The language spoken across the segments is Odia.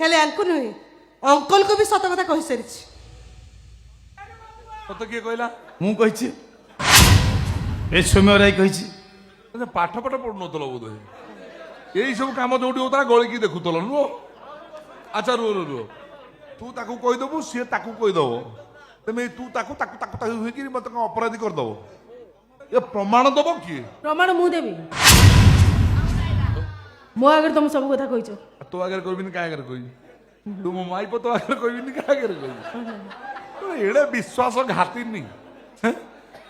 हेले आंकु नुहे अंकल को भी सत कथा कहि सारिछि सत किए कहला ମୁଁ କହିଛି ଏ ସୌମ୍ୟ ରାୟ କହିଛି ପାଠ ପାଠ ପଢୁନଥିଲ ବୋଧେ ଏଇ ସବୁ କାମ ଯୋଉଠି ହଉଥିଲା ଗଳିକି ଦେଖୁଥିଲ ନୁହ ଆଚ୍ଛା ରୁହ ରୁହ ରୁହ ତୁ ତାକୁ କହିଦେବୁ ସିଏ ତାକୁ କହିଦେବ ତେମେ ତୁ ତାକୁ ତାକୁ ତାକୁ ତାକୁ ହେଇକି ମତେ କଣ ଅପରାଧୀ କରିଦେବ ଏ ପ୍ରମାଣ ଦବ କିଏ प्रमाण मु देबी मो आगे तुम सब कथा कहिছো ତୋ ଆଗରେ କହିବିନି କାହା ଆଗରେ କହିବି ତୁ ମୋ ମାଇପ ତୋ ଆଗରେ କହିବିନି କାହା ଆଗରେ କହିବି ଏଡେ ବିଶ୍ୱାସ ଘାତିନି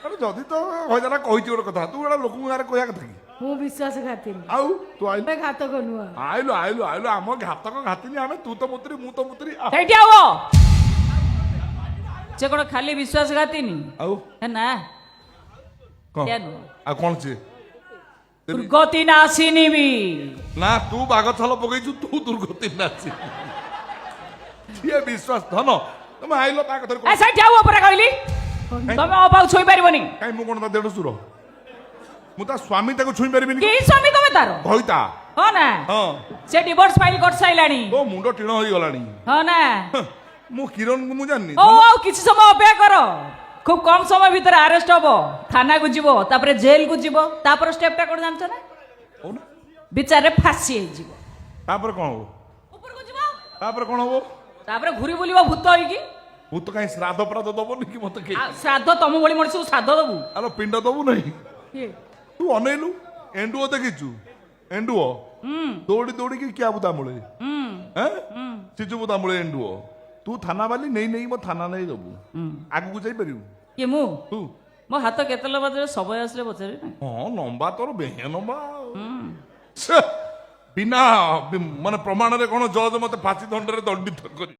ଆରେ ଯଦି ତ ହଇଦାନା କହିଛି ଗୋଟେ କଥା ତୁ ଏଟା ଲୋକଙ୍କ ଆଗରେ କହିବା କଥା କି मु विश्वास खातिर ଆଉ ତୁ ଆଇଲୁ बे घातक नुआ ଆଇଲୁ ଆଇଲୁ ଆଇଲୁ ଆମ ଘାତକ ଘାତିନି ଆମେ ତୁ ତ ମୁତ୍ରି ମୁଁ ତ ମୁତ୍ରି ସେଇଠି ଆବ ସେ କଣ ଖାଲି ବିଶ୍ୱାସଘାତିନି ଆଉ ନା କଣ କେନ? ଆଉ କଣ ସିଏ ଦୁର୍ଗତି ନାସିନି ବି ନା ତୁ ବାଘ ଛଲ ପକେଇଛୁ ତୁ ଦୁର୍ଗତି ନାଚି ସିଏ ବିଶ୍ୱାସ ଧନ ତମେ ଆଇଲ ତା କଥାରେ ଏ ସେଇଠି ଆବ ଉପରେ କହିଲି ତମେ ଅପାକୁ ଛୁଇଁ ପାରିବନି କାଇଁ ମୁଁ କଣ ତା ଦେଢ ସୁର ମୁଁ ତା ସ୍ୱାମୀ ତାକୁ ଛୁଇଁ ପାରିବିନି କି ସ୍ୱାମୀ ତମେ ତାର ଭଇତା ହଁ ନା ହଁ ସେ ଡିଭୋର୍ସ ଫାଇଲ କରିସାଇଲାଣି ତୋ ମୁଣ୍ଡ ଟିଣ ହେଇଗଲାଣି ହଁ ନା ମୁଁ କିରଣକୁ ମୁଁ ଜାଣିନି ଓ ଆଉ କିଛି ସମୟ ଅପେକ୍ଷା କର খুব কম সময় ভিতরে আরেস্ট হব থানাକୁ ଯିବ তারপরে জেলକୁ ଯିବ তারপরে স্টেপটা কোন জানছ না କହୁନା বিচারে ফাঁসি ହେଇଯିବ ତାପରେ କଣ ହବ উপরକୁ ଯିବ ତାପରେ କଣ ହବ তারপরে ঘুরি বুলিব ভূত হইকি ଭୂତ କାହିଁ ଶ୍ରାଦ୍ଧ ପ୍ରାଦ୍ଧ ଦବନି କି ମତେ କେହି শ্রাদ্ধ ତମ ଭଳି ମଣିଷକୁ ଶ୍ରାଦ୍ଧ ଦବୁ ଆଲୋ ପିଣ୍ଡ ଦବୁ ନାହିଁ ତୁ ଅନେଇଲୁ ଏଣ୍ଡୁଅ ଦେଖିଛୁ ଏଣ୍ଡୁଅ ଦୌଡ଼ି ଦୌଡ଼ିକି କିଆ ବୁଦା ମୂଳେ ସିଜୁ ବୁଦା ମୂଳେ ଏଣ୍ଡୁଅ ତୁ ଥାନା ବାଲି ନେଇ ନେଇ ମୋ ଥାନା ନେଇ ଦବୁ ଆଗକୁ ଯାଇପାରିବୁ କି ମୁଁ ତୁ ମୋ ହାତ କେତେ ଲମ୍ବା ସମୟ ଆସିଲେ ପଚାରିବି ନା ହଁ ଲମ୍ବା ତୋର ବେହେ ଲମ୍ବା ବିନା ମାନେ ପ୍ରମାଣରେ କଣ ଜଜ ମତେ ଫାଶୀ ଦଣ୍ଡରେ ଦଣ୍ଡିତ କରି